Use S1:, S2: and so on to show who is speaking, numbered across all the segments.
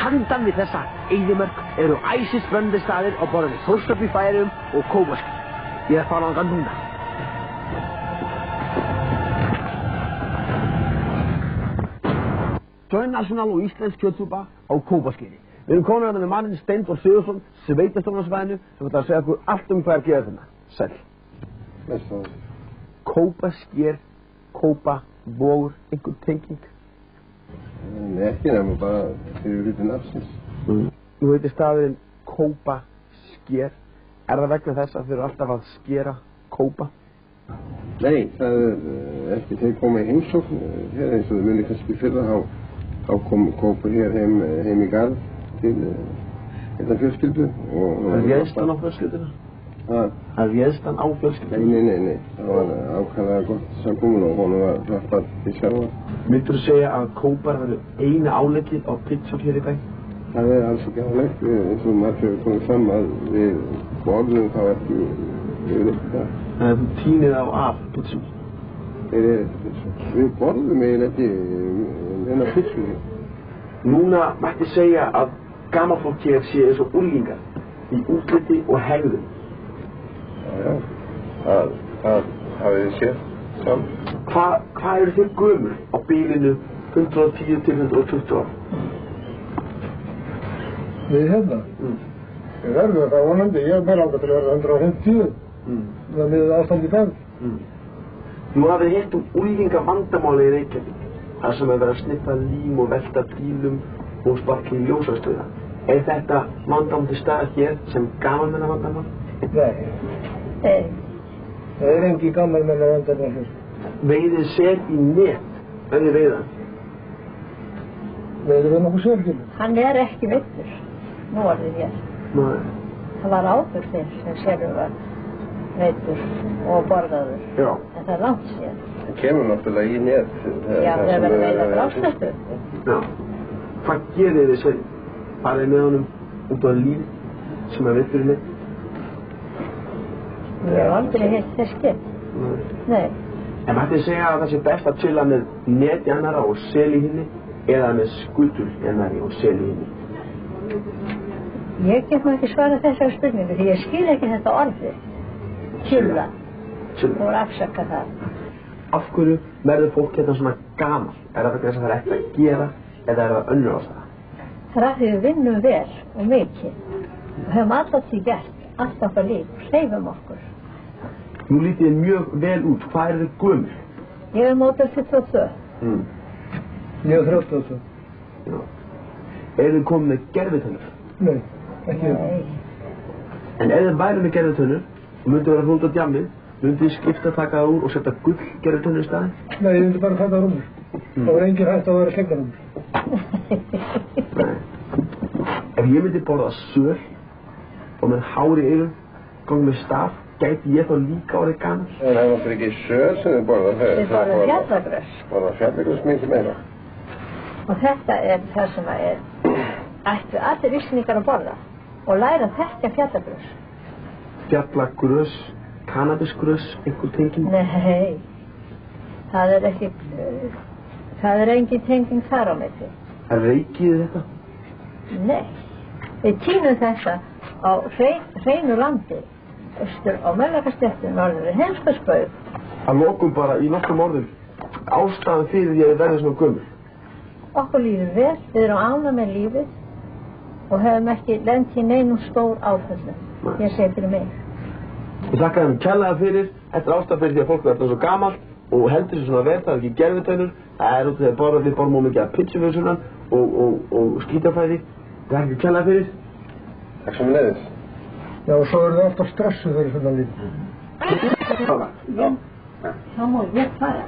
S1: handan við þessa eyðimörk eru æsispennandi staðir á borð við Þórshöfn í Færeyjum og Kópasker. Ég er farin þangað núna. Tvönational og íslensk kjötsúpa á Kópaskeri. Við erum komin hérna með manninn Steindór Sigurðsson, sveitastjórnarsvæðinu, sem ætlar að segja okkur allt hvað er geðað þarna. Sæll.
S2: Blessaður.
S1: Kópasker, Kópa, Vogur, einhver tenging?
S2: Nei, ekki nema bara fyrir hluti nafnsins.
S1: Nú heitir staðurinn Kópasker. Er það vegna þess að þau eru alltaf að skera kópa?
S2: Nei, það er ekki þeir koma í heimsókn. Hér eins og þau muni kannski fyrra, þá kom kópa hér heim í garð til hérna fjölskyldu.
S1: Það réðst hann á fjölskylduna? Það réðst hann á fjölskylduna?
S2: Nei. Það var ákaflega gott samkomulag og honum var hjálpað til sjávar.
S1: Myndirðu segja að kópar eru eina áleggið á pizza hér í bæ?
S2: Það er alls ekki álegt, eins og maður hefur komið fram að við borðum þá ekki yfir það.
S1: Þannig að þú tínir þá af pizzum?
S2: Við borðum eiginlega ekki hennar pizzum.
S1: Núna mætti segja að gamalt fólk hér sé eins og unglingar í útliti og hegðun.
S2: Já, það hafið þið séð saman.
S1: Hvað eru þið gömul á bilinu 110 til 120 ára?
S3: Við hérna? Við verðum það vonandi, ég er meira ákvæmt til að verða 150. Það er miðað ástand í dag.
S1: Nú hafið þið heyrt unglinga vandamáli í Reykjavík, þar sem er verið að sniffa lím og velta bílum og sparka í ljósastöða. Er þetta vandamál til staðar hér sem gamalmenna vandamál?
S3: Nei. Það er engin gamalmenna vandamál hér.
S1: Veiðið sel í net, hvernig veiðan?
S3: Veiðir við nokkuð selgilur?
S4: Hann er ekki veiddur, nú orðið hér.
S1: Nei.
S4: Það var áður fyrr sem selur var veiddur og borðaður.
S1: Já.
S4: En það er langt síðan.
S2: Það kemur náttúrulega í net.
S4: Já, það er verið að veiða grásleppu.
S1: Já. Hvað gerir þið sel? Farið með honum út á líf sem er veiddur í net?
S4: Ég hef aldrei heyrt þess skip. Nei.
S1: En mætti segja að það sé best að chilla með net í annara og sel í hinni eða með skutur í annari og sel í hinni?
S4: Ég get nú ekki svarað þessari spurningu því ég skil ekki þetta orðið. Chilla. Og afsaka það.
S1: Af hverju verður fólk hérna svona gamalt? Er það vegna þess að það er ekkert að gera eða er það önnur ástæða?
S4: Það er að því við vinnum vel og mikið og höfum alltaf því gert allt okkar líf og hreyfum okkur.
S1: Nú lítið þið mjög vel út. Hvað eru þið gömul?
S4: Ég er mótel 22.
S3: Ég er 32.
S1: Já. Eru þið komið með gervitönnur?
S3: Nei, ekki ég.
S4: Nei.
S1: En ef þið væri með gervitönnur og myndi vera hrúnd á djammið, myndi þið skipta taka það úr og setja gull gervitönnur í staðinn?
S3: Nei, ég myndi bara fæta rúmur. Það var engin hægt að vera slengarúmur.
S1: Nei. Ef ég myndi borða söl og með hár í eyrum, ganga með staf, gæti ég þá líka orðið gamall?
S2: En það er náttúrulega ekki söl sem þið borða.
S4: Við borðum fjallagrös.
S2: Borða fjallagrös mikið meira.
S4: Og þetta er það sem ættu allir Íslendingar að borða og læra að þekkja fjallagrös.
S1: Fjallagrös, kannabisgrös, einhver tenging?
S4: Nei, það er engin tenging þar á milli.
S1: Reykið þetta?
S4: Nei, við tínum þetta á hreinu landi, austur á Melrakkasléttu, norður í Heimskautsbaug.
S1: Að lokum bara í nokkrum orðum, ástæðan fyrir því að þið verðið svona gömul?
S4: Okkur líður vel, við erum ánægð með lífið og hefum ekki lent í neinum stór áföllum. Ég segi fyrir mig.
S1: Ég þakka þeim kærlega fyrir, þetta er ástæðan fyrir því að fólk verður svo gamalt og heldur sér svona vel, það er ekki gervitönnur, það er út af því að við borðum mikið af pizzufjöðsunan og skítafæði. Það er ekki kærlega fyrir.
S2: Takk sem leiðis.
S3: Já, og svo eru þið alltaf stressuð fyrir svona líf.
S4: Þá má ég fara.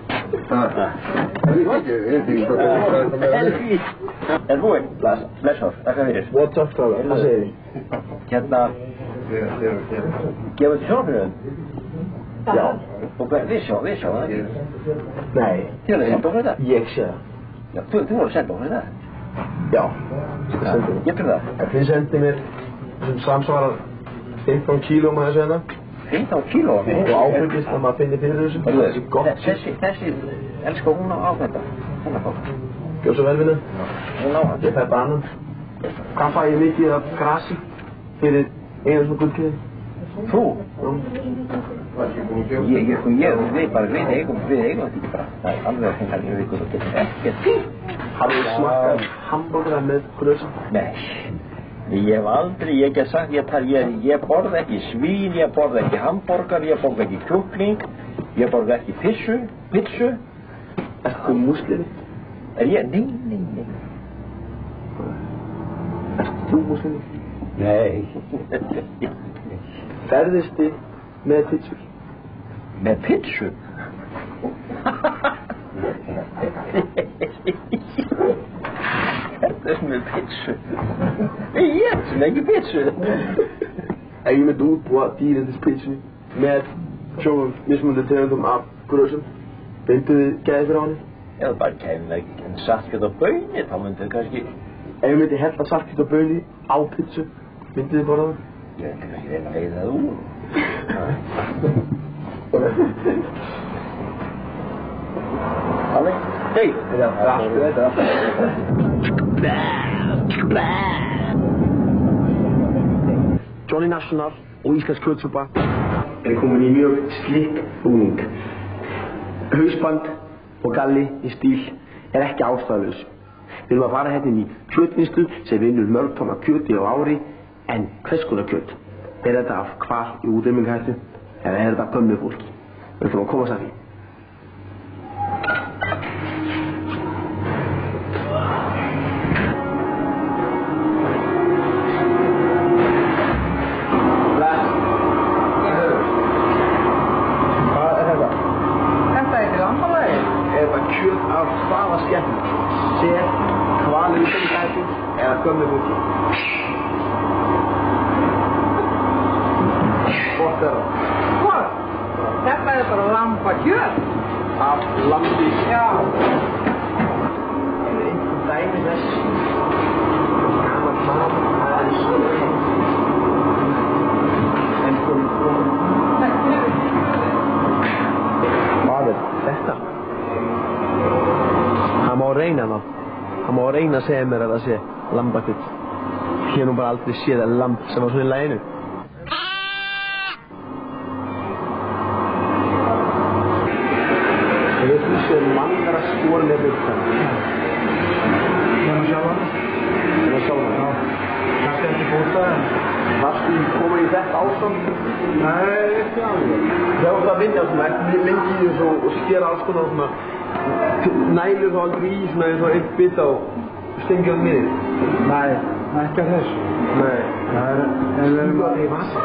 S5: Er búinn? Blessar, þakka fyrir.
S1: What's up, strákar? Hvað segir þið?
S5: Hérna, gefur þið sjónfröðum? Já. Og við sjá það?
S1: Nei.
S5: Þið voru sendt okkur þetta?
S1: Ég sé það.
S5: Já, þú voru sendt okkur þetta?
S1: Já.
S5: Getur það?
S1: Þið sendið mér sem samsvarar 15 kílóum að þessu hérna.
S5: 15 kíló?
S1: Og áfengist að maður finnir fyrir þessu. Það er gott.
S5: Þessi elskar hún á þetta. Hún er gott.
S1: Gjör svo vel, vinnu.
S5: Hún á hann.
S1: Ég fæ bara annan. Hvað fæ ég mikið af grasi fyrir einu svona gullkeiði?
S5: Þú? Við eigum þetta ekki bara. Það alveg að finna lífið ykkur og getur ekkert fínt.
S1: Hafið þið smakkað hamborgara með grösa?
S5: Nei. Ég get sagt, ég borða ekki svín, ég borða ekki hamborgar, ég borða ekki kjúkling, ég borða ekki pizzu.
S1: Ert þú múslimi?
S5: Nei.
S1: Ert þú múslimi?
S5: Nei.
S1: Ferðist þið með pizzur?
S5: Með pizzu? Ferðist með pizzu? Ég sem ekki pizzu.
S1: Ef ég myndi útbúa dýrindis pizzu með sjónum mismunandi tegundum af grösum, mynduð þið gæði fyrir á henni?
S5: Eða bara kæmi saltkjöt og baunir, þá myndið þið kannski...
S1: Ef ég myndi hella saltkjöt og baunir á pizzu, myndið þið borða það?
S5: Ég myndi kannski reyna að veiða það úr. Alveg? Hei! Það er allt þetta.
S1: Johnny National og íslensk kjötsúpa komin í mjög slick búning. Hausband og galli í stíl ekki ástæðulaus. Við erum að fara hérna inn í kjötvinnslu sem vinnur mörg tonn af kjöti á ári, en hvers konar kjöt? Þetta af hval í útrýmingarhættu eða þetta gömmufólki? Við þurfum að komast að því. Af lambi.
S6: Já.
S1: Einhvern dæmi þess. Gaman maður. Hvað er þetta? Hann má reyna það. Hann má reyna að segja mér að það sé lambakjöt. Ég hef nú bara aldrei séð lamb sem var svona í laginu. Mangar að skora með byggt.
S3: Ég sjá hann.
S1: Já.
S3: Kannski ekki bústað.
S1: Varstu komið í þetta ástand?
S3: Nei, ekki alveg.
S1: Þegar þú að vinna svona, ekki lengi í þessu og skera alls konar svona, nælur þá aldrei í svona eins og einn bita og stengja það niður?
S3: Nei, ekki að þessu.
S1: Nei.
S3: Það er...
S1: Skýða það í vasa?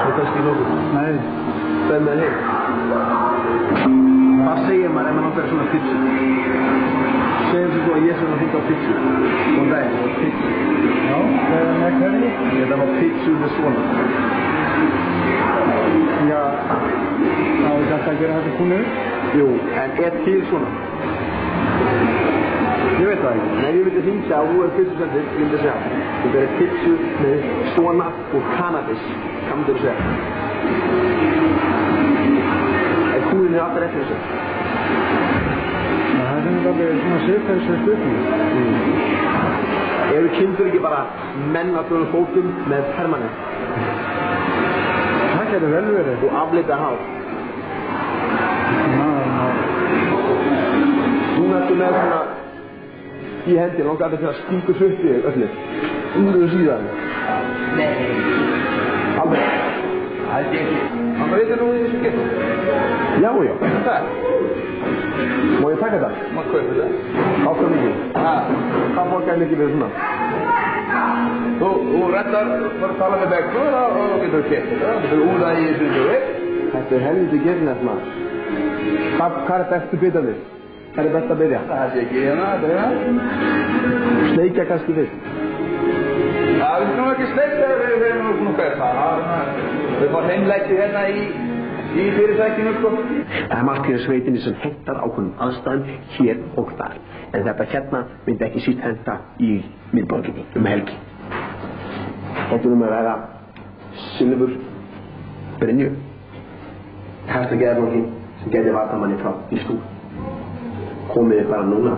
S1: Svo kannski nokkuð?
S3: Nei.
S1: Það með heim. Hvað segir maður ef maður ákveður svona pizzu? Segjum þú að ég sem að hluta á pizzu. Góðan daginn, það var pizzu.
S3: Já, það er með hverju?
S1: Þetta var pizzu með svona.
S3: Já, þá er þetta að gera þetta kúnu?
S1: Jú, en til svona? Ég veit það ekki. Nei, ég myndi hringja að þú pizzusendir, ég myndi segja. Þú verður pizzu með svona og cannabis. Hvað myndir þú segja? Kúrin alltaf eftir þessu.
S3: Það er alveg svona siðferðislega spurning.
S1: Eru kindur ekki bara menn að bjóða fótum með permanent?
S3: Það getur vel verið.
S1: Og aflita hár. Núna ertu með svona í hendin og gæti til að stinga svo upp í þig öllu. Úr og síðan.
S5: Nei.
S1: Alveg.
S5: Það er ekki. Hann veitir nú í þessu getur.
S1: Já. Það. Má ég taka það?
S5: Má kaupa það.
S1: Ákveð mikið. Hvað borgaði mikið fyrir svona?
S5: Þú rettar, bara tala með bekkur og þú getur kett. Þú getur úða í þessu þú veit.
S1: Þetta er helviti gefnett maður. Hvað er bestu bitarnir? Hvað er best að byrja?
S5: Það sé ekki hérna, þetta er hérna.
S1: Sleikja kannski fyrst.
S5: Það er nú ekki sleikja, við erum nú hverfa. Við fórum heimlætti hérna í fyrirtækinu, sko.
S1: Það er margt hér sveitinni sem hentar ákveðnum aðstæðum hér og þar. En þetta hérna myndi ekki síst henta í miðborginni helgi. Þetta að vera silfur brynju. Hæsta geðarblokkin sem gæti varta manni frá í stúr. Komið bara núna.